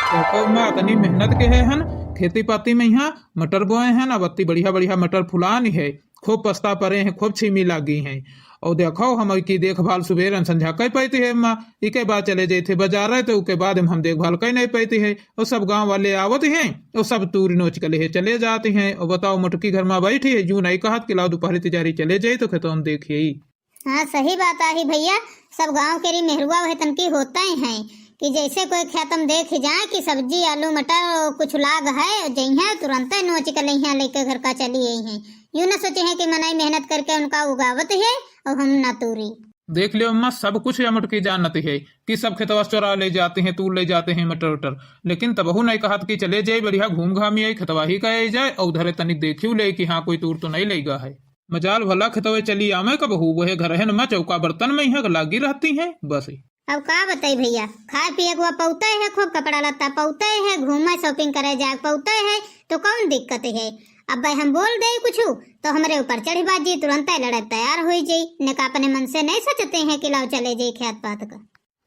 देखो माँ तनी मेहनत के है हन खेती पाती में यहाँ मटर बोए हैं अब अत्ती बढ़िया बढ़िया मटर फुलानी है। खूब पछता परे हैं, खूब छीमी लागी हैं। और देखो हम की देखभाल सुबेर संझा कई पाती है माँ। इके बाद चले जाते बाजार है तो उसके बाद हम देखभाल कई नहीं पाती है। और सब गांव वाले आवत हैं और सब तूरी नोच के ले चले जाते हैं। और बताओ मुटकी घर में बैठी है यूं नहीं कहा कि लाओ दोपहरी तिजारी चले जाए तो खेतों हम देखिए। हाँ सही बात आई भैया, सब गांव के मेहरुआ वह तनकी होता ही है कि जैसे कोई खेत में देख जाए कि सब्जी आलू मटर कुछ लाग है जही है तुरंत नोच के यहाँ लेके घर का चली आई है। यूं न सोचे हैं कि मनाई मेहनत करके उनका उगावत है और हम ना तूरी। देख लियो अम्मा सब कुछ या मुटकी जानती है कि सब खेतवा चोरा ले जाते हैं, तूर ले जाते हैं मटर उटर। लेकिन तबहू नहीं कहा कि चले जाए बढ़िया घूम घामी आई खेतवा ही का जाए और उधरे तनी देखियो ले कि हाँ कोई तूर तो नहीं लेगा है। मजाल भला खेतवे चली आमे कबहू वह घर है न चौका बर्तन में यहाँ लागी रहती है बस। अब का बताई भैया, खाए पिए को पौते है, खूब कपड़ा लत्ता पौते है, घूमे शॉपिंग करे जाए पौते है तो कौन दिक्कत है। अब भाई हम बोल दे कुछ तो हमारे ऊपर चढ़ी बाजी तुरंत लड़ाई तैयार हो जाये। न का अपने मन से नहीं सोचते हैं कि लाओ चले जाए खेत पात का।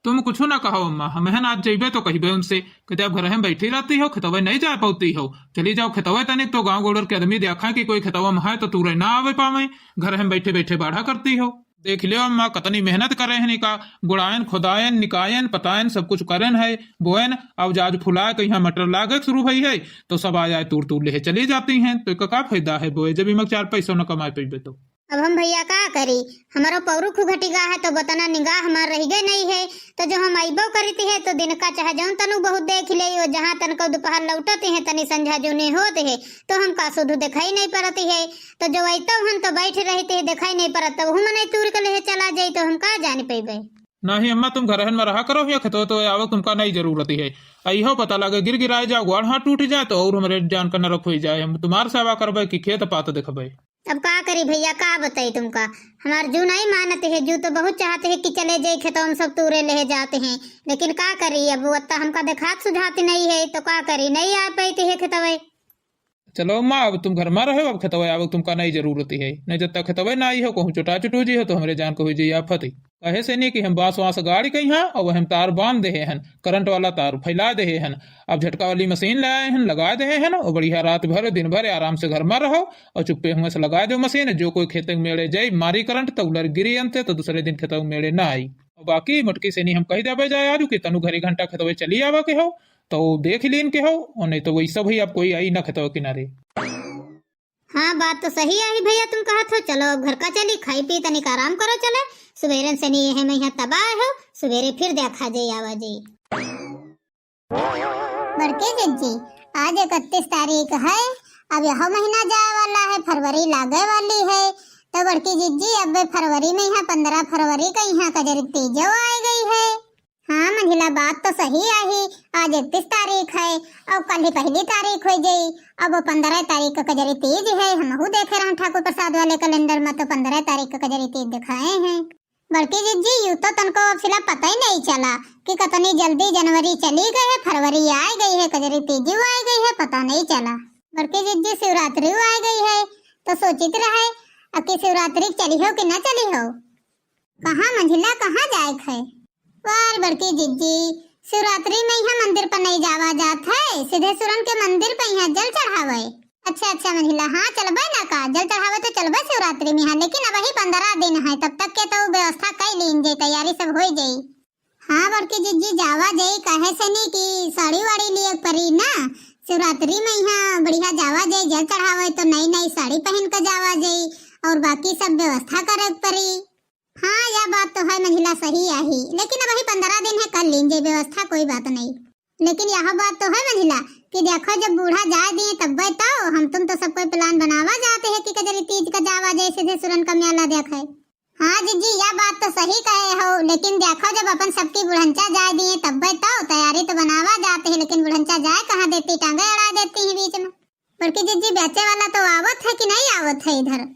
तुम कुछ ना कहो अम्मा, हमें आज जेबे तो कहिबे उनसे कि आप घर में बैठी रहती हो, खेतवे नहीं जा पाती हो, चली जाओ खेतवे तनिक तो गांव गोड़र के आदमी देखा कि कोई खेतवा में है तो तूरे ना आवे पावे, घर में बैठे बैठे बाढ़ा करती हो। देख लियो अम्मा कतनी मेहनत करे है निका गुड़ायन खुदायन निकायन पतायन सब कुछ करेन है बोएन। अब जाज फुलाए तो यहाँ मटर लागे शुरू भई है तो सब आ जाए तूर तूर ले चली जाती हैं तो का फायदा है बोए जब इमक 4 पैसों न कमाए पेबे तो। अब हम भैया का करी, हमारा पौरू खूब घटिगा है तो बतना निगाह हमार रह गए नहीं है तो जो हम आईबो करती है तो दिन का चाहे जाऊं तनु बहुत देख ले और जहाँ तन को दोपहर लौटते हैं तनी संझा जो नहीं होते है तो हम का सुधु दिखाई नहीं पड़ती है। तो जो आईता हम तो बैठे रहते है दिखाई नहीं पड़ता हम नहीं तूर के ले चला जाये तो हम का जान पेबे। नहीं अम्मा तुम घर में रहा करो या खेतो तो आओ तुमका नहीं जरूरत है। अहो पता लगे गिर गिराए जाओ गोड़ हाथ टूट जाए तो और हमारे जान का नरक हो जाए। हम तुम्हार सेवा करबे कि खेत पात देखबे। अब का करी भैया, का बताई तुमका, हमार जू नहीं मानते है, जू तो बहुत चाहते हैं कि चले जाए खेतों में सब तूरे ले जाते हैं लेकिन का करी अब वो हमका देखात सुझाती नहीं है तो का करी नहीं आ पाती है खेतवे। चलो अम्मा अब तुम घर में रहो, अब खेतवे अब तुमका नहीं जरूरत है। नहीं जब तक खेतवे ना आई हो कहूँ चुटा चुटू जी हो तो हमारे जान को हो जाइए आफत ही। कहे से नहीं कि हम बांस वास गाड़ी कहीं हैं और हम तार बांध दे हन, करंट वाला तार फैला दे हन। अब झटका वाली मशीन लाए हैं लगा दे हन और बढ़िया रात भर दिन भर आराम से घर में रहो और चुप्पे हुए से लगा दो मशीन। जो कोई खेत में मेड़े जाये मारी करंट तो उलर गिरी अंते तो दूसरे दिन खेत में मेड़े ना आई। और बाकी मटकी से नहीं हम कही दे जाए आज कि तनु घरी घंटा खेतवे चली आवा के हो तो देख लीन के हो और नहीं तो वही सब ही अब कोई आई ना खेतवे किनारे। हाँ बात तो सही आई भैया, तुम कहा तो चलो अब घर का चली खाई पी तनिक आराम करो चले। सुबेरे से नहीं है मैं यहाँ तबाह हो, सुबेरे फिर देखा जाये आवाजी। बड़के जी आज 31 तारीख है, अब यह महीना जाए वाला है, फरवरी लागे वाली है तो बड़की जिज्जी अब फरवरी में यहाँ 15 फरवरी का यहाँ कजरी तीजो आ गई है। हाँ मंझिला बात तो सही आई, आज 31 तारीख है और कल ही 1 तारीख हो गई। अब 15 तारीख का कजरी तीज है, हम देखे रहे ठाकुर प्रसाद वाले कैलेंडर में तो 15 तारीख का कजरी तीज दिखाए हैं। बड़की जिज्जी यूं तो तनको फिलहाल पता ही नहीं चला कि कितनी जल्दी जनवरी चली गई है, फरवरी आ गई है, कजरी तीज आ गई है, पता नहीं चला। बड़की जिज्जी शिवरात्रि आ गई है तो सोचित रहे अब की शिवरात्रि चली हो कि न चली हो। कहाँ मंझिला कहाँ जाए है वार बड़की जिज्जी, शिवरात्रि में यहाँ मंदिर पर नहीं जावा जात है, सीधे सुरन के मंदिर पर यहाँ जल चढ़ावे। अच्छा मंझिला हाँ चलबे ना का जल चढ़ावे तो चलबे शिवरात्रि में यहाँ, लेकिन अब ही 15 दिन है तब तक के तो व्यवस्था कर लीन जाये, तैयारी सब हो जाये। हाँ बड़की जिज्जी जावा जाये, कहे से नहीं की साड़ी वाड़ी लिए परी ना, शिवरात्रि में यहाँ बढ़िया जावा जाये जल चढ़ावे तो नई नई साड़ी पहन कर जावा जाये और बाकी सब व्यवस्था करे परी। हाँ यह बात तो है मंझिला सही आई, लेकिन अब 15 दिन है कर लीजिए व्यवस्था, कोई बात नहीं। लेकिन यह बात तो है मंझिला कि देखो जब बूढ़ा जा दिए तब तो हम तुम तो सब कोई प्लान बनावा जाते हैं कि कजरी तीज का जावा जाए सीधे सुरन का मेला देखे। हाँ जीजी यह बात तो सही कहे हो, लेकिन देखो जब अपन सबकी बुढ़ंचा जा दिए तब तो तैयारी तो बनावा जाते हैं, लेकिन बुढ़ंचा जाए कहाँ देती, टांगे अड़ा देती है बीच में। बल्कि जीजी बेचे वाला तो आवत है कि नहीं आवत है, इधर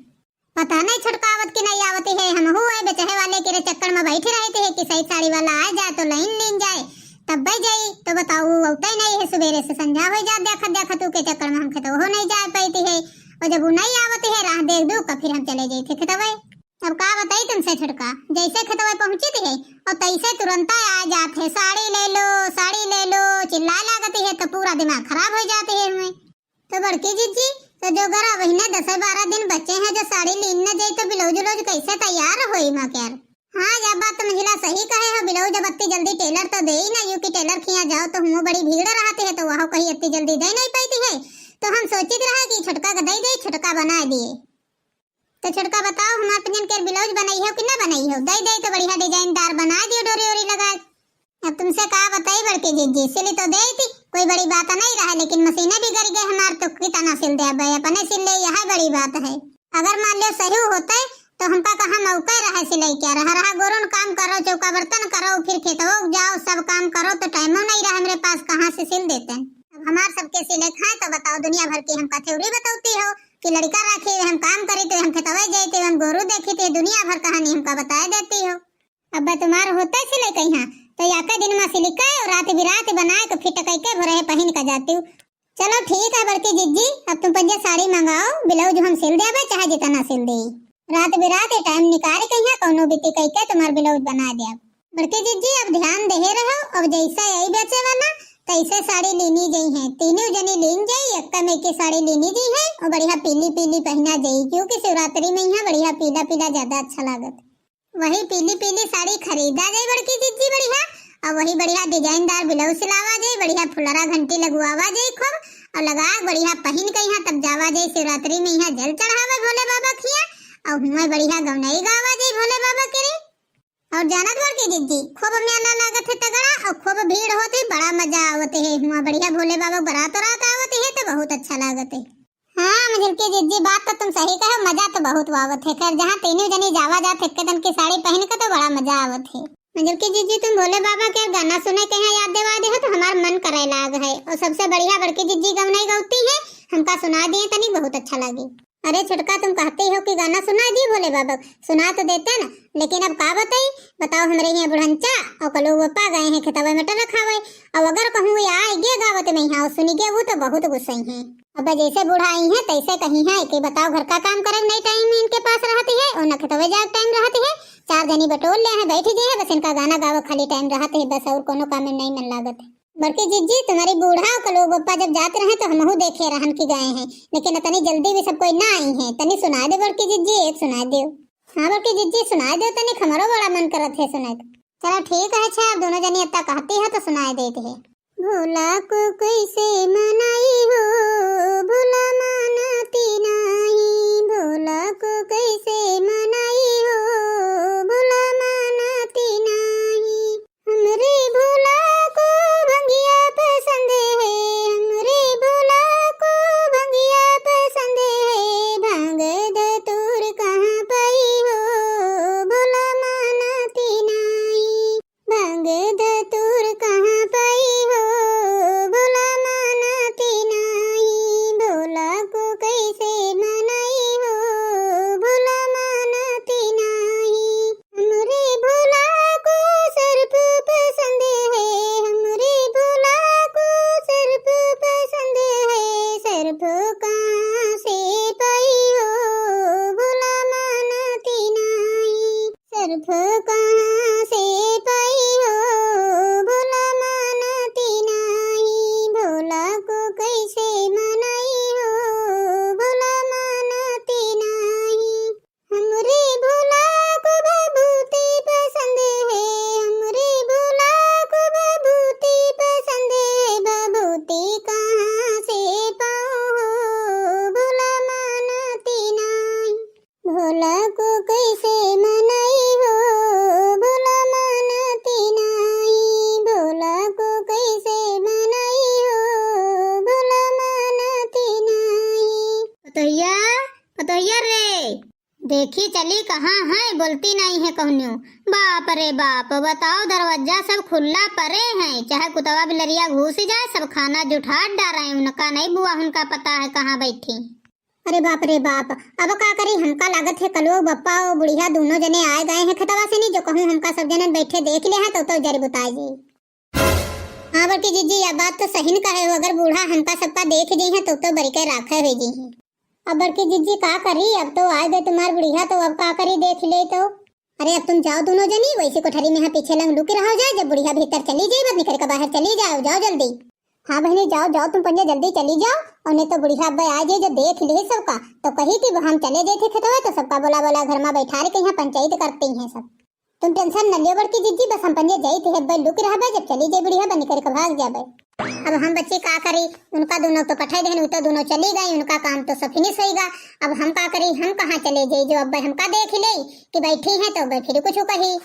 पता नहीं छुटकावत की नहीं आवती है। हम हुए बेचहे वाले के चक्कर में बैठे रहते हैं कि सही साड़ी वाला आ जाए तो लाइन लीन जाए तब भाई जाई तो बताओ उठता ही नहीं है, सुबेरे से संध्या हो जा देखा तू के चक्कर में हम खेतो हो नहीं जा पाती है और जब वो नहीं आवती है राह देख दू का फिर हम चले गए थे खेतवे। अब का बताई तुमसे छुटका, जैसे खेतवे पहुंची थी और तैसे तुरंत आ जाते, साड़ी ले लो चिल्ला लागती जाती है तो पूरा दिमाग खराब हो जाती है हमें। तो बड़की जीजी तो जो घर महीने 10-12 दिन बचे हैं जो साड़ी लीन न जाई तो ब्लाउज उलौज कैसे तैयार होई माँ क्या? हाँ यह बात तो महिला सही कहे हो, ब्लाउज अब इतनी जल्दी टेलर तो दे ही ना, यूं कि टेलर खिया जाओ तो हम बड़ी भीड़ रहती है तो वहाँ कहीं इतनी जल्दी दे नहीं पाती है। तो हम सोचित रहे कि छुटका का दे छुटका बना दिए। तो छुटका बताओ हमारे पजन के ब्लाउज बनाई हो कि ना बनाई हो? दे तो बढ़िया डिजाइनदार बना दियो डोरी ओरी लगा। अब तुमसे कहा बताई बड़की जीजी, सिली तो दे थी कोई बड़ी बात नहीं रहा, लेकिन मशीनें भी गर गए हमारे तो कितना सिल दे अपने सिल ले, यह बड़ी बात है। अगर मान लो सही होता है तो हमका कहाँ मौका रहा सिलाई क्या रहा गोरन काम करो, चौका बर्तन करो, फिर खेतों जाओ, सब काम करो तो टाइम नहीं रहा मेरे पास, कहाँ से सिल देते हैं। अब हमारे सबके सिले खाए तो बताओ दुनिया भर की हमका थ्योरी बताती हो कि लड़का रखे हम काम करे तो हम खेतवे जाते हम गोरू देखे थे, दुनिया भर कहानी हमका बताए देती हो। अब तुम्हारा होता है सिले कहीं तो याका दिन में सिलिका और रात बिरात बनाए तो फिट करके भरे पहन कर जाती हूँ। चलो ठीक है बड़की जिज्जी, अब तुम पंजा साड़ी मंगाओ, ब्लाउज हम सिल देवे चाहे जितना सिल दे, रात बिरात टाइम निकाल कहीं कोनो बीती कह के तुम्हारा ब्लाउज बना दे। बड़की जिज्जी अब ध्यान दे रहो, अब जैसा यही बेचे वाला तैसे साड़ी लेनी गई है, तीनों जनी लेन जाई, अक्का में की साड़ी लेनी गई है और बढ़िया पीली पीली पहना जाई, क्योंकि शिवरात्रि में यहाँ बढ़िया पीला पीला ज्यादा अच्छा लागत। वही पीली पीली साड़ी खरीदा जाए बड़की जिज्जी बढ़िया, और वही बढ़िया डिजाइनदार ब्लाउज सिलावा जाए, बढ़िया फुलरा घंटी लगवावा जाए खूब और लगा बढ़िया पहन के यहाँ तब जावा जाए शिवरात्रि में यहाँ जल चढ़ावे भोले बाबा खिया और हुआ बढ़िया गवनई गावा जाए भोले बाबा के। और जानत बड़की जिज्जी खूब मेला लागत है तगड़ा और खूब भीड़ होती, बड़ा मजा आवत है, हुआ बढ़िया भोले बाबा बारात रात आवत है तो बहुत अच्छा लागत है। हाँ मझिलकी जिज्जी बात तो तुम सही कहो, मजा तो बहुत आवत है। खैर जहाँ तीनों जनी जावा जात एक दिन की साड़ी पहन के तो बड़ा मजा आवत है। मझिलकी जिज्जी तुम भोले बाबा के गाना सुने के यहाँ याद दिवा दे हो तो हमारा मन करे लाग है, और सबसे बढ़िया बड़की जिज्जी गवनई गाती है, हमका सुना दिए तनी बहुत अच्छा लगी। अरे छुटका तुम कहते हो कि गाना सुना दी भोले बाबा, सुना तो देते ना, लेकिन अब का बताओ हमारे यहाँ बुढ़ंचा और कलो पा गए हैं खेतवा में टरक खावे, और अगर कहूँ आए गे गावत में यहाँ सुनी गे वो तो बहुत गुस्से हैं। अब जैसे बूढ़ा आई है तैसे कहीं है कि बताओ घर का काम करे नहीं टाइम इनके पास रहती है और न खेतवे जाए टाइम रहती है, 4 जनी बटोल ले हैं बैठी गई है, बस इनका गाना गावा खाली टाइम रहते है बस, और कोनो काम में नहीं मन लागत है। बड़की जिज्जी तुम्हारी बूढ़ा और कलो गोपा जब जाते रहे तो हमहू देखे रहन की गए हैं, लेकिन इतनी जल्दी भी सब कोई ना आई है, तनी सुना दे बड़की जिज्जी, एक सुना दो। हाँ बड़की जिज्जी सुना दो तनी, हमारो बड़ा मन करत है सुनाए। चलो ठीक है, अच्छा दोनों जनी इतना कहती है तो सुनाए देते है। भोला को कैसे मनाई हो भोला मानती नहीं, भोला को कैसे मनाई हो भोला मानती नहीं, हमरे भोला को भंगिया पसंद है, हमरे भोला को भंगिया पसंद है, भांग धतूर कहाँ पाई हो भोला मानती नहीं, भांग धतूर कहाँ पाई हो भोला मानती नहीं, भोला को कैसे मनाई हो भोला मानती नहीं, हमरे भोला को सर्प पसंद है, हमरे भोला को सर्प पसंद है, सर्प कहाँ से पाई हो भोला मानती नहीं, सर्प कहाँ से पाई हो भोला मानती नहीं, भोला को कैसे मनाई हो भोला मानती नहीं, हमरे भोला को भभूति पसंद है, हमरे भोला को भभूति पसंद है, भभूति कहाँ से पाऊँ हो भोला मानती नहीं, भोला को कैसे मनाई हो भोला मानती नहीं, भोला को कैसे मनाई हो भोला मानती नहीं। पतोहिया पतोहिया रे देखी चली कहाँ है, बोलती नहीं है कहन्यू। बाप रे बाप, बताओ दरवाजा सब खुला पड़े हैं, चाहे कुतवा बिलरिया घुस जाए सब खाना जुठाट डाल रहे, उनका नहीं बुआ उनका पता है कहाँ बैठी। अरे बाप रे बाप, अब का करी, हमका लागत है कलो बप्पा और बुढ़िया दोनों जने आए गए हैं खतवा से, नहीं जो कहूँ हमका सब जने बैठे देख ले हैं तो जरी बताए जी। हाँ बड़की जिज्जी यह बात तो सही न कहे हो, अगर बूढ़ा हमका सबका देख जी है तो बड़ी के राखे हुई जी है। अब बड़की जिज्जी का करी, अब तो आ गए तुम्हार बुढ़िया तो अब का करी देख ले तो। अरे अब तुम जाओ दोनों जनी, वैसे कोठरी में यहाँ पीछे लंग लुके रहो जाए, जब बुढ़िया भीतर चली जाए बस निकल कर बाहर चली जाओ, जाओ जल्दी। हाँ बहनी जाओ जाओ, तुम पंजे जल्दी चली जाओ, और नहीं तो बुढ़िया अब्बा आ जाए जो देख ले सबका, तो कही कि हम चले गए थे खेतवा, तो सबका बोला बोला घर में बैठा रहे यहाँ पंचायत करती हैं सब। तुम टेंशन न लियो बड़की जीजी, बस हम पंजे जाई थे अब्बा लुक रहा, जब चली जाए बुढ़िया बनी करके भाग जाए। अब हम बच्चे का करी, उनका दोनों तो पठाई देन, तो दोनों चली गई, उनका काम तो सब फिनिश होगा। अब हम का करी, हम कहाँ चले जाए, जो अब्बा हमका देख ले कि बैठी है तो फिर कुछ कही।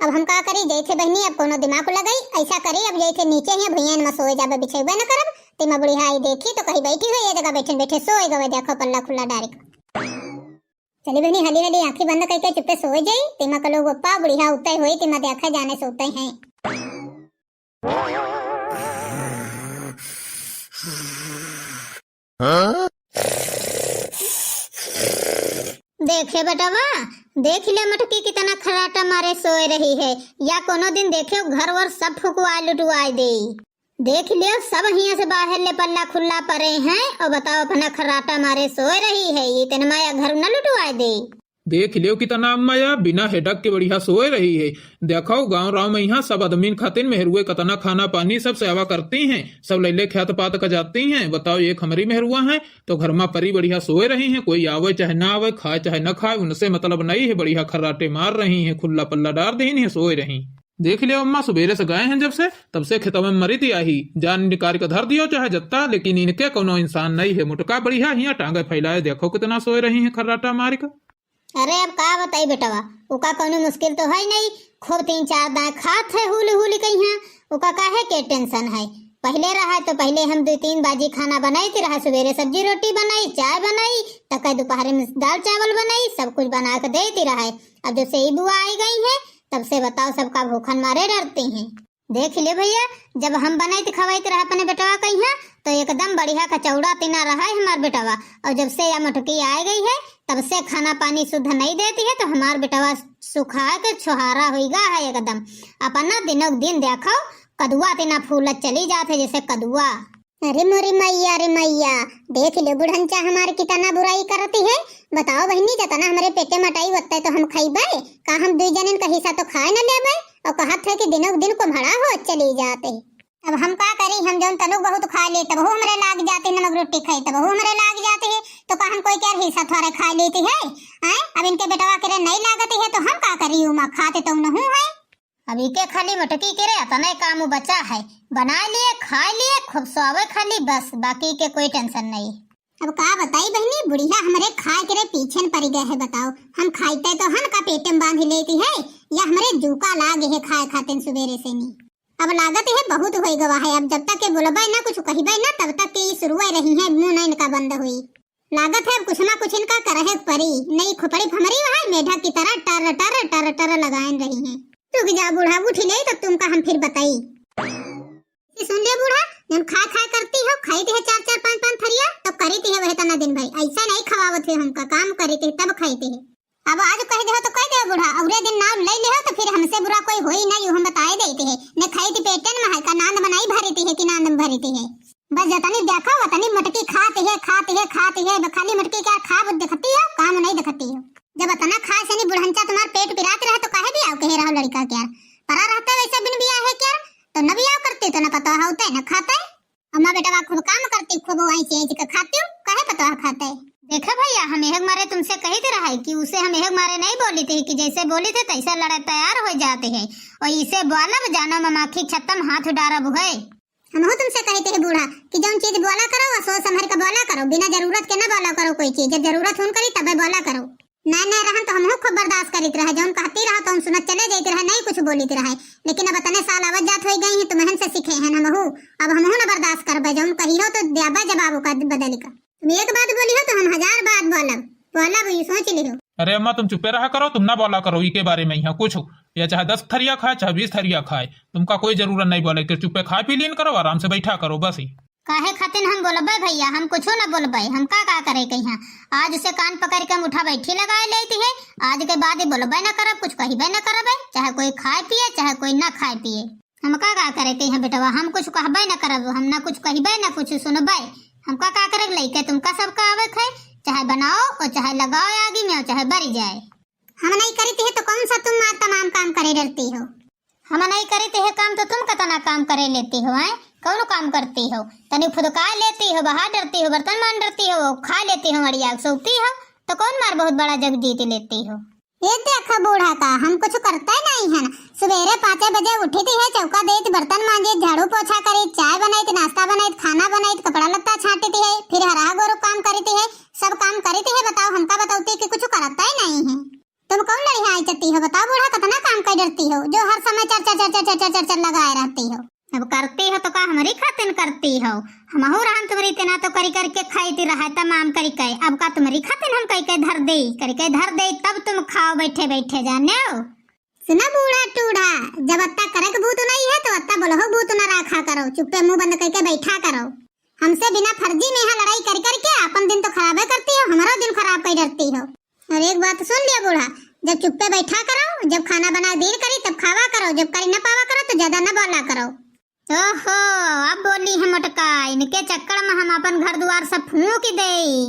अब हम का करी, जैसे बहनी अब कोनो दिमाग को लगाई, ऐसा करी अब जैसे नीचे ही भैया में सोए जाबे, बिछेबे न करब, तेमा बुढ़िया आई देखी तो कहीं बैठी हुई है जगह बैठे बैठे सोए गए, देखो पल्ला खुला डायरेक्ट। चली बहनी हली हली आंखें बंद करके चुप्पे सोए जाई, तेमा का लोग पप्पा बुढ़िया उतई हुई, तेमा देखा जाने सोते हैं। देखे बेटवा, देख ले मटकी कितना खराटा मारे सोए रही है, या कोनो दिन देखे घर वर सब फुकवा लुटवाई दे। देख लियो सब हिया से बाहर ले पल्ला खुला पड़े हैं, और बताओ अपना खराटा मारे सोए रही है, ये तेन माया घर न लुटवाई दे। देख लियो कितना माया बिना हेडक के बढ़िया सोए रही है। देखो गांव राव में यहाँ सब आदमी खातिर मेहरुए कतना खाना पानी सब सेवा करती हैं, सब लैले ख्यात पात का जाती हैं। बताओ एक हमारी मेहरुआ है तो घर में परी बढ़िया सोए रही हैं, कोई आवे चाहे ना आवे, खाए चाहे न खाए, उनसे मतलब नहीं है, बढ़िया खर्राटे मार रही हैं, खुला पल्ला डाल दी है, सोए रही। देख लियो अम्मा सुबेरे से गए हैं जब से, तब से खेतों में मरी थी आई, जान निकाल कर धर दियो चाहे जत्ता, लेकिन इनके कोनो इंसान नहीं है, मुटका बढ़िया हिया टांगे फैलाए, देखो कितना सोए रही है खर्राटा मार कर। अरे अब का बताई बेटवा, उका कोनो मुश्किल तो है नहीं, खूब 3-4 दाएं खात है हुली हुली कहीं, उका काहे के टेंशन है। पहले रहा तो पहले हम 2-3 बाजी खाना बनाई थी, रहा सवेरे सब्जी रोटी बनाई, चाय बनाई, तक दोपहर में दाल चावल बनाई, सब कुछ बना कर देती रहा। अब जब से बुआ आई गई है तब से बताओ सबका भूखन मारे डरते हैं। देख ले भैया, जब हम बनाई तो खवाई रहा अपने बेटवा कहीं, तो एकदम बढ़िया कचौड़ा तिना रहा है हमार बेटवा, और जब से यह मटकी आ गई है तब से खाना पानी शुद्ध नहीं देती है, तो हमार बेटवा सुखा के छुहारा हो गया है एकदम। अपना दिनों दिन देखो कदुआ तिना फूल चली जाते जैसे कदुआ। अरे मोरी मैया, अरे मैया, देख ले बुढ़ंचा हमारे कितना बुराई करती है। बताओ बहनी, जतना हमारे पेटे मटाई होता है तो हम खाइबे का, हम 2 जन का हिस्सा तो खाए न लेबे, और कहत है कि दिनों दिन को भड़ा हो चली जाते। अब हम का करी, हम जौन तनुक बहुत खा ले तब वो हमारे लाग जाते, नमक रोटी खाई तब वो हमारे लाग जाते हैं, तो का हम कोई क्या हिस्सा थोड़े खा लेती है। अब इनके बेटवा के नहीं लागती है तो हम का करी, उमा खाते तो नहीं है। अभी के खाली मटकी के रे इतना काम बचा है, बना लिए खा लिए खूब सोवे खाली, बस बाकी के कोई टेंशन नहीं। अब का बताई बहनी, बुढ़िया हमारे खाए के रे पीछे पड़ गए है। बताओ हम खाते तो हन का पेट में बांध लेती है, या हमारे जूका लागे है खाए खाते सुबेरे से नहीं। अब लागत है बहुत हो गवा है, अब जब तक के बोलबे ना कुछ कहिबे ना तब तक के शुरू रही है, मुंह नहीं इनका बंद हुई। लागत है अब कुछ ना कुछ इनका करे परी, नहीं खोपड़ी भमरी वहां मेढक की तरह टर टर टर टर लगाए रही है। रुक जा बूढ़ा, उठी ले तब तुमका हम फिर बताई। सुन ले बूढ़ा, जब खा खा करती हो, खाईती है 4-4 5-5 थरिया, तब करीती है वह तना दिन भाई, ऐसा नहीं खवावत है, हमका काम करते है तब खाईते है। अब आज कह दे तो कह दे बूढ़ा, अगले दिन नाम ले ले तो फिर हमसे बुरा कोई होई नहीं, हम बताए देते है। ने खाई थी पेटन में है का नांद बनाई भरीती है कि नांद भरीती है, बस जतनी देखो वतनी मटकी खाती है खाती है खाती है, खाली मटकी क्या खा दिखती है, काम नहीं दिखती है। जब इतना खा से नहीं बुढ़ंचा तुम्हार पेट पिरात रहा तो काहे भी आओ कह रहा लड़का क्या परा रहता है, वैसे बिन बिया है क्या, तो न बिया करते तो न पता होता है न खाता है। अम्मा बेटा खूब काम करती, खूब वहीं चेंज के खाती हूँ, काहे पता खाता है। देखा भैया, हम एक मारे तुमसे कही थे रहा कि उसे हम एक मारे नहीं बोली थी, कि जैसे बोली थे तैसा लड़ाई तैयार हो जाते हैं, और इसे बोलब जानो ममाखी छत्तम हाथ उडारब है। हम तुमसे कहते हैं बूढ़ा कि जो चीज बोला करो वो सोच समझ कर बोला करो, बिना जरूरत के न बोला करो कोई चीज, जब जरूरत होन करी तबे बोला करो। नहीं रहन तो हम खूब बर्दाश्त करीत रहे, जौन कहती रहा तो हम सुनत चले जाते रहे, नहीं कुछ बोलीत रहे, लेकिन अब इतने साल आवत जात हो गई है तो महन से सीखे हैं हमहू, अब हमहू न बर्दाश्त करबे, जौन कही हो तो देबा जवाब का बदल का। तुम एक बात बोली हो तो हम 1000 बात बोलब, ये सोच ली हो। अरे अम्मा तुम चुपे रहा करो, तुम ना बोला करो इसके बारे में यहाँ कुछ, या चाहे 10 थरिया खाए चाहे 20 थरिया खाए, तुमका कोई जरूरत नहीं बोले कि चुपे खा पी लीन करो, आराम से बैठा करो बस ही। काहे खातिर हम बोलबे भैया, हम कुछ न बोलबे, हम का करे कहीं, आज उसे कान पकड़ के मुठा बैठी लगाए लेती है, आज के बाद ही बोलबे न करब, कुछ कहिबे न करबे, चाहे कोई खाए पिए चाहे कोई न खाए पिए, हम का करे कहीं बेटवा, हम कुछ कहबे न करब, हम न कुछ कहिबे न कुछ सुनबे, हम का करे लइके तुमका सबका आवे है, चाहे बनाओ और चाहे लगाओ आगे में, चाहे बरी जाए। हम नहीं करती है तो कौन सा तुम तमाम काम करे डरती हो, हम नहीं करते है काम तो तुम कितना काम करे लेती हो, कौन काम करती हो? तनी फुदका लेती हो, बाहर डरती हो, बर्तन मान डरती हो, खा लेती हो, मड़िया सोती हो, तो कौन मार बहुत बड़ा जग जीत लेती हो? ये देखा बूढ़ा का हम कुछ करता ही नहीं है ना। सवेरे 5 बजे उठी है, चौका देत, बर्तन मांजे, झाड़ू पोछा करे, चाय बनाई, नाश्ता बनाई, खाना बनाई, कपड़ा लत्ता छांटती है, फिर हरा गोरू काम करती है, सब काम करती है। बताओ हमका बताओती कि कुछ करता ही नहीं है। तुम कौन लड़ी आई चती हो? बताओ बूढ़ा कितना काम कर डरती हो, जो हर समय चर चर चर चर चर चर चर लगाए रहती हो। अब करती हो तो का हमारी खातिर करती हो? हमहू रहन तुम्हारी तना तो करी करके खाई रहा तमाम करी के। अब का तुम्हारी खातिर हम कई के धर दे, करी के धर दे, तब तुम खाओ बैठे बैठे, जाने हो? सुना बूढ़ा टूढ़ा, जब अत्ता करे के भूत नहीं है तो अत्ता बोलो भूत न रखा करो, चुप्पे मुंह बंद करके बैठा करो। हमसे बिना फर्जी में यहाँ लड़ाई कर करके अपन दिन तो खराब करती हो, हमारा दिन खराब कर डरती हो। और एक बात सुन लिया बूढ़ा, जब चुप्पे बैठा करो, जब खाना बना देर करी तब खावा करो, जब करी न पावा करो तो ज्यादा न बोला करो। ओहो, अब बोली है मोटका, इनके चक्कर में हम अपन घर द्वार सब फूंक दे।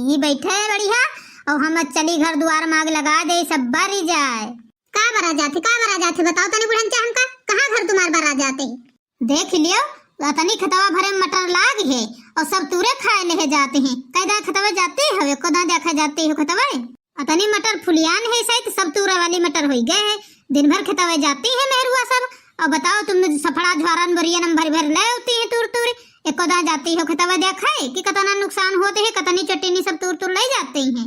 ये बैठे है बढ़िया और हम चली घर द्वार में आग लगा दे, सब बारी जाए। का बरा जाते बताओ तनी बुढ़नचा, हमका कहाँ घर तुम्हार बरा जाते? देख लियो तनी खतवा भरे मटर लाग है और सब तूरे खाए ले जाते हैं। कैदा खतवा जाते हो, कोदा देखा जाते हो खतवा तनी मटर फुलियान है सहित सब तूरा वाली मटर हो गए है। दिन भर खतवा जाती है मेहरुआ सब। और बताओ तुम सफड़ा झारन बरिया नम भर भर ले होती है तूर तूर, एक कोदा जाती हो खतवा देखा है कि कितना नुकसान होते है, कितनी चटनी सब तूर तूर ले जाते हैं।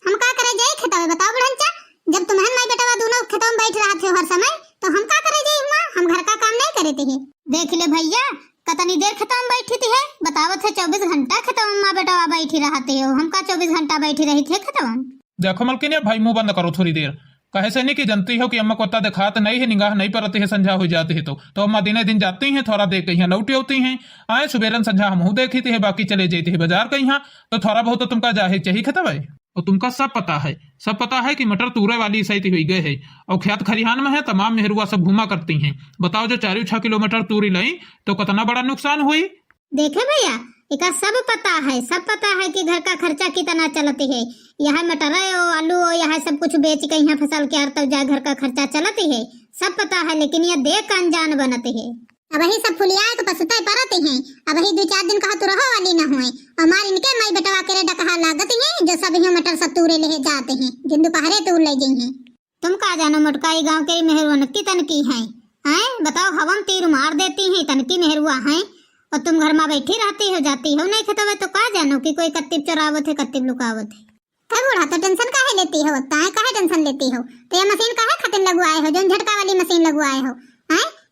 हम का करे जाए खतवा? बताओ बुढ़नचा, जब तुम्हें माई बेटा दोनों खेतों में बैठ रहा थे हर समय, तो हम का करे जाए हुआ? हम घर का काम नहीं करते हैं। देख ले भैया कितनी देर खेतों में बैठी थी है, बतावत है 24 घंटा खेतों में माँ बेटा बैठी रहते हो। हम का 24 घंटा बैठी रही थे खेतों में? देखो मलकिन भाई मुंह बंद करो थोड़ी देर। कहे से नहीं कि जानती हो कि अम्मा को अत्ता दिखात नहीं है, निगाह नहीं परती है, संझा हो जाती है तो अम्मा दिने दिन जाती हैं, थोड़ा देख कहीं लौटी होती हैं। आए सुबेरन संझा हम देखी थी, बाकी चले जाती है बाजार कहीं, तो थोड़ा बहुत तो तुमका जाहे चाहिए खतवा है। और तुमका सब पता है कि मटर तूरे वाली सही हुई गए है और खेत खरिहान में है, तमाम मेहरुआ सब घुमा करती हैं। बताओ जो 4-6 किलोमीटर तूरी लाई तो कितना बड़ा नुकसान हुई। देखे भैया एक सब पता है कि घर का खर्चा कितना चलती है। यह मटर और आलू और यह सब कुछ बेच के यहाँ फसल के हर तब जा घर का खर्चा चलती है, सब पता है। लेकिन यह देख का अनजान बनते है। अब ही सब फुलिया के पसुता परते हैं। अब ही 2-4 दिन कहा तो रहो वाली न हुए, हमार इनके माई बेटवा के डकहा लागत है, जो सब ही मटर सब तूरे ले जाते हैं, दिन दोपहरे तूर ले गई हैं। तुम का जानो मोटकाई गाँव के मेहरवनती तनकी है। बताओ हवन तीर मार देती है, तनकी मेहरुआ है, और तुम घर में बैठी रहती हो, जाती हो नहीं खेतवा, तो का जानो कि कोई कत्तिब चोरावत है, कत्तिब लुकावत है। क्या बूढ़ा तो टेंशन काहे लेती हो? काहे टेंशन लेती हो? तो ये मशीन काहे खातिर लगवाए हो, जो झटका वाली मशीन लगवाए हो?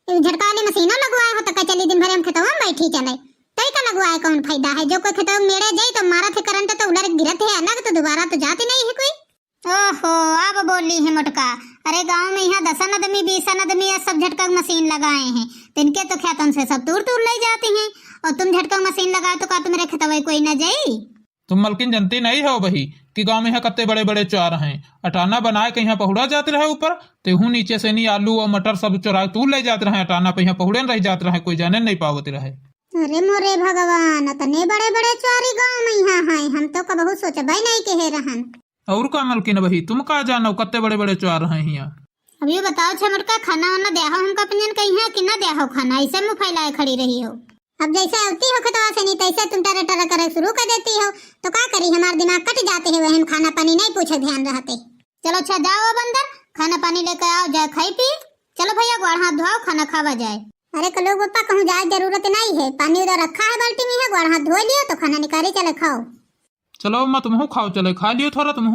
झटका वाली मशीनों लगवाए हो तो क्या चली दिन भर हम खेतवा में बैठी चले? तो का लगवाए कौन फायदा है? जो कोई खेतवा में मेरे जाए तो मारा थे करंट तो उलर गिरत है अलग, तो दोबारा तो जाती नहीं है कोई। ओहो, अब बोली है मोटका। अरे गांव में यहाँ 10 आदमी 20 आदमी सब झटका मशीन लगाए हैं, तिनके तो खेतों से सब तूर तूर ले जाते हैं, और तुम झटका मशीन लगाओ तो का तुम्हारे खेतवा कोई न जाये? तुम मलकिन जनती नहीं हो बही कि गांव में यहाँ कत्ते बड़े बड़े चार हैं, अटाना बनाए के यहाँ पहुड़ा जाते रहे ऊपर, तेहू नीचे से नहीं आलू और मटर सब चुरा तूर ले जाते रहे, अटाना पे यहाँ पहुड़े रह जाते रहे, कोई जाने नहीं पावते रहे। अरे मोरे भगवान, इतने बड़े बड़े चारी गांव में यहाँ हैं, हम तो कबहू सोचबे नहीं के रहन। और का मलकिन बही तुम का जानो कत्ते बड़े बड़े चार हैं यहाँ? अब ये बताओ छमटका, खाना वाना दे हो हमका अपने कहीं है कि ना दे हो खाना? ऐसे मुँह फैलाए खड़ी रही हो। अब जैसे आती हो खतवा से नहीं तैसे तुम टरा टरा करे शुरू कर देती हो, तो क्या करी? हमारा दिमाग कट जाते है, वह खाना पानी नहीं पूछे ध्यान रहते। चलो अच्छा जाओ अब अंदर, खाना पानी लेकर आओ, जाए खाई पी। चलो भैया गोड़ हाथ धोओ, खाना खावा जाए। अरे कलो पप्पा कहूँ जाए जरूरत नहीं है, पानी उधर रखा है बाल्टी में, है गोड़ हाथ धो लियो तो खाना निकाली चले खाओ। चलो अम्मा तुम खाओ, चले खा लियो थोड़ा तुम।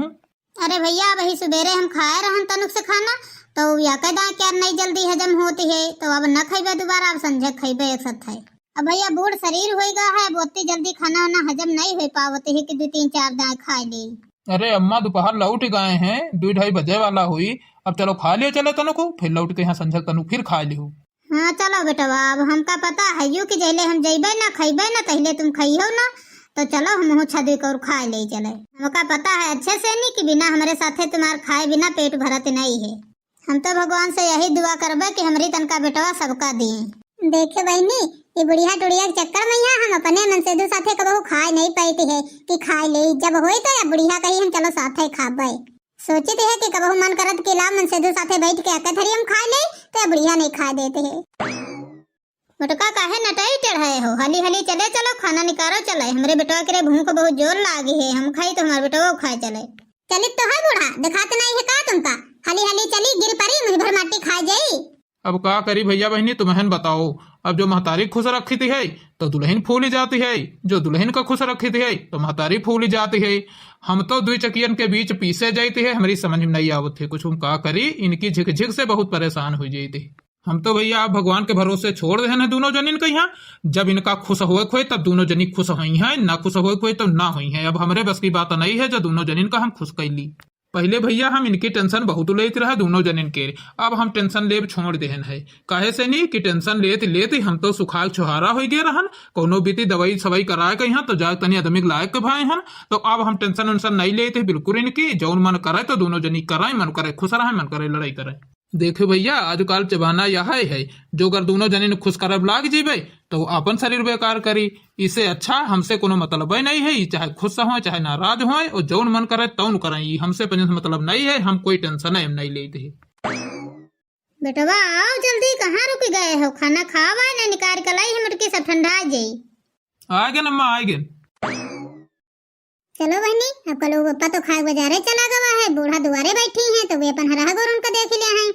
अरे भैया वही सुबेरे हम खाए रहन तनुक से खाना, तो या कहदा क्या नहीं जल्दी हजम होती है, तो अब न खाइबे दोबारा, अब संझे खाइबे एक साथ है। अब भैया बूढ़ शरीर होएगा है, बहुती जल्दी खाना वाना हजम नहीं हो पावती है कि 2-3-4 दाएं खा ले। अरे अम्मा दोपहर लौट गए हैं, 2-2:30 बजे वाला हुई, अब चलो खा लियो चलो तनु को, फिर लौट के यहाँ संझा तनु फिर खा लियो। हाँ चलो बेटवा, अब हमका पता है यू कि जैले हम जइबे ना खइबे ना तहिले तुम खइहो ना, तो चलो हम छदे कर खा ले चले। हमका पता है अच्छे से नहीं कि बिना हमारे साथे तुम्हार खाए बिना पेट भरत नहीं है। हम तो भगवान से यही दुआ करबे कि हमारी तनका बेटवा सबका दिए। देखे बहनी, ये बुढ़िया टुड़िया के चक्कर में यहाँ हम अपने मन से दो साथे कबहू खाए नहीं पाती है कि खाए ले, जब होई तो या बुढ़िया कही हम चलो साथे खाबे। सोचते है कि कबहू मन करत के ला मन से दो साथे बैठ के आके थरी हम खाए ले, तो या बुढ़िया नहीं खाए देते है। मोटका काहे नटाई चढ़ाए हो? हली हली चले चलो, खाना निकालो चले। हमरे बेटवा के भूख बहुत जोर लागी है, हम खाई तो हमारे बेटवा खाए चले। चली तो है बूढ़ा, दिखाते नहीं है का तुमका? हली हली चली, गिर पड़ी मुँह भर माटी खा जाई। अब का करी भैया बहनी, तुम्हें बताओ। अब जो महतारी खुश रखी थी है तो दुल्हन फूली जाती है, जो दुल्हन का खुश रखी थी है तो महतारी फूली जाती है। हम तो दुई चकियन के बीच पीसे जाती है, हमारी समझ में नहीं आवत थे कुछ हम का करी। इनकी झिक झिक से बहुत परेशान हो जाती। हम तो भैया आप भगवान के भरोसे छोड़ दे हैं दोनों जनिन के यहाँ। जब इनका खुश हुए खोए तब दोनों जनी खुश हुई हैं, ना खुश हुए खोए तब ना हुई हैं। अब हमारे बस की बात नहीं है जो दोनों जनिन का हम खुश कैली। पहले भैया हम इनकी टेंशन बहुत लेते रहे दोनों जनिन के, अब हम टेंशन लेब छोड़ देहन है। काहे से नहीं कि टेंशन लेते लेते हम तो सुखाल छुहारा हो गए रहन। कोनो बीती दवाई सवाई कराए के यहाँ तो जा तनी आदमी लायक के भाई हन। तो अब हम टेंशन उनसन नहीं लेते बिल्कुल इनकी। जौन मन करे तो दोनों जनी कराए, मन करे खुश रहे, मन करे लड़ाई करे। देखो भैया आजकल जमाना यह है जो अगर दोनों जने ने खुश करब लाग जीबे तो अपन शरीर बेकार करी। इससे अच्छा हमसे कोनो मतलब ही नहीं है, चाहे खुश हो चाहे नाराज हो, और जौन मन करे तौन करें। हमसे मतलब नहीं है, हम कोई टेंशन है नहीं लेते। बेटवा आओ जल्दी, कहाँ रुक गए हो? खाना खावा ना निकाल कर लाई, मुटकी सब ठंडा जाई। आ गए अम्मा, आ गए। चलो बहनी, अब कल पप्पा तो खाए बाजारे चला गवा है, बूढ़ा दुआरे बैठी हैं तो वे अपन हरा गोर उनका देख लिया है।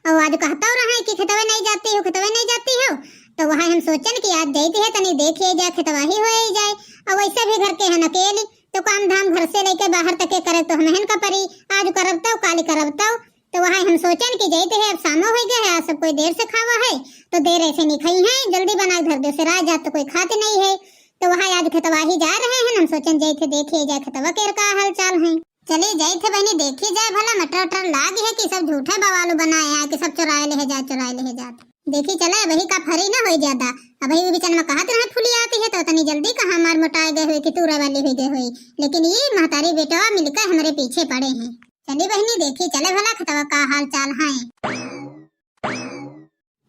और आज कहता रहा है कि खेतवे नहीं जाती हो, खेतवे नहीं जाती हो। तो वहाँ हम सोचन कि आज जाती है तनी देखिए जाए, खेतवा ही हो जाए। और वैसे भी घर के हैं अकेली, तो काम धाम घर से लेके बाहर तक के करे तो हम का परी। आज करबता काली करबता। तो वहाँ हम सोचन कि जाते है, अब शामो हो गया है, आज सब कोई देर से खावा है तो देर ऐसे नहीं खाई है, जल्दी बना घर दे से रात जात तो कोई खाते नहीं है। तो वहाँ आज खेतवा ही जा रहे हैं, हम सोचन जाए थे देखिए जाए खेतवा के का हाल चाल है। चलिए जाए थे बहनी, देखी जाए भला मटर उटर लाग है कि सब झूठे बवालू बनाए हैं कि सब चुराए ले जात चुराए ले जात। देखी चले वही का फरी ना हो ज्यादा। अब वही बिचन में कहत रहे फुली आती है तो तनी जल्दी कहाँ मार मोटाए गए हुए कि तूरा वाली हुई गए हुई। लेकिन ये महतारी बेटवा मिलकर हमारे पीछे पड़े हैं। चलिए बहनी देखी चले भला खेतवा का हाल चाल है।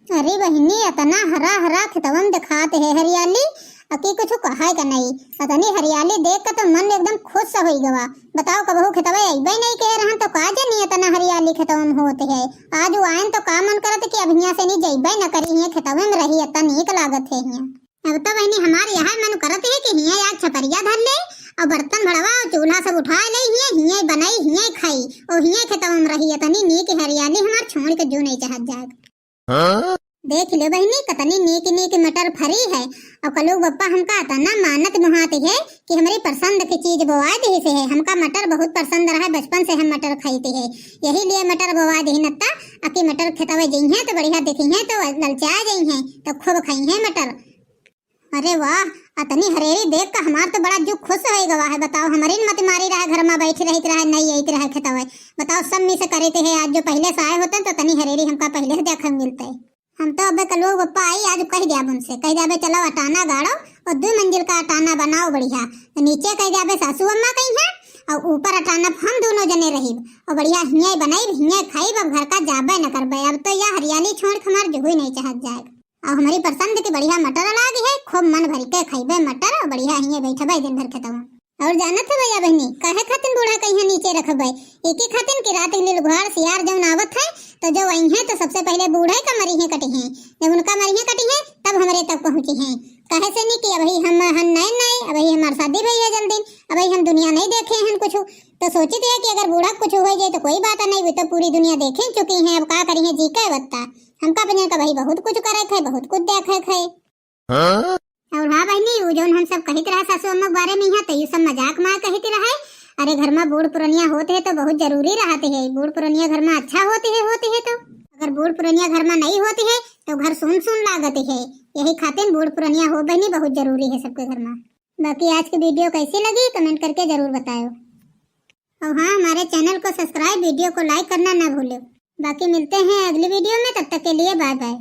अरे बहनी इतना हरा हरा खेतवा में दिखाते है हरियाली, अकी कुछ कहा का नहीं। अतनी हरियाली देख कर तो मन एकदम खुश हो गवा। बताओ कबहू खेतवा अइबे नहीं कह रहन तो काजे नहीं इतना हरियाली खेतवा में होते है। आज आयन तो का मन करत कि अब हियां से नहीं जइबे न करी, हियां खेतवा में रही इतना नीक लागत है हियां। अब तो बहनी हमारे यहाँ मन करत है कि हियां आज छपरिया धर ले और बर्तन भड़वा और चूल्हा सब उठा ले, हियां बनाई हियां खाई और हियां खेतवा में रही इतनी नीक हरियाली हमार छोड़ के जो नहीं चाहत जाए। देख लो बहनी कतनी नीक नीक मटर फरी है। और कलू बप्पा हमका तना मानत मुहाती है कि हमारी पसंद की चीज बोआ दी से है। हमका मटर बहुत पसंद रहा, बचपन से हम मटर खाईते है, यही लिए मटर बोआ दी नत्ता। अकी मटर खेतवे गई है तो बढ़िया दिखी है तो ललचा गई है तो खूब खाई है मटर। अरे वाह, अतनी हरेरी देख कर हमार तो बड़ा जो खुश हो गवा है। बताओ हमारी मत मारी रहा, घर में बैठी रही रहा नहीं आई रहा खेतवे। बताओ सब मिस करे थे आज जो पहले से आए होते तो तनी हरेरी हमका पहले से देखा मिलता है। हम तो अब कल बप्पा आई आज कह दिया उनसे, कह दिया चलो अटाना गाड़ो और 2 मंजिल का अटाना बनाओ बढ़िया। तो नीचे कह दिया सासू अम्मा कही है और ऊपर अटाना हम दोनों जने रही और बढ़िया हियाँ बनाई हियाँ खाई। अब घर का जाबे न करबे, अब तो यह हरियाली छोड़ हमार जो नहीं चाहत जाएगा। और हमारी पसंद की बढ़िया मटर लागी है, खूब मन भर के खाइबे मटर और बढ़िया हियाँ बैठबे दिन भर खेतवा। और जानत है भैया बहनी काहे खातिन बूढ़ा कहीं नीचे रखबे, एक ही खातिन की रात लील घुआड़ सियार जब आवत है तो जो आई है तो सबसे पहले बूढ़े का मरी है कटी है। जब उनका मरी है कटी है तब हमारे तक पहुंची है। कहे से नहीं कि अभी हम नए अभी हमारी शादी भई है जल्दी, अभी हम दुनिया नहीं देखे हैं कुछ। तो सोची थी कि अगर बूढ़ा कुछ हो जाए तो कोई बात नहीं, वो तो पूरी दुनिया देखे चुकी है। अब का करी है जी के बत्ता हमका बने का भाई बहुत कुछ करे थे, बहुत कुछ देखे थे। और हाँ बहनी वो जो हम सब कहते रहा सासू अम्मा के बारे में है तो ये सब मजाक में कहते रहे। अरे घर में बूढ़ पुरनिया होते है तो बहुत जरूरी रहते है, बूढ़ पुरनिया घर में अच्छा होते है तो अगर बूढ़ पुरनिया घर में नहीं होती है तो घर सुन सुन लागत है। यही खातिर बूढ़ पुरनिया हो बहनी बहुत जरूरी है सबके घर में। बाकी आज की वीडियो कैसी लगी कमेंट करके जरूर बताओ। और हाँ हमारे चैनल को सब्सक्राइब, वीडियो को लाइक करना ना भूलो। बाकी मिलते हैं अगली वीडियो में, तब तक के लिए बाय बाय।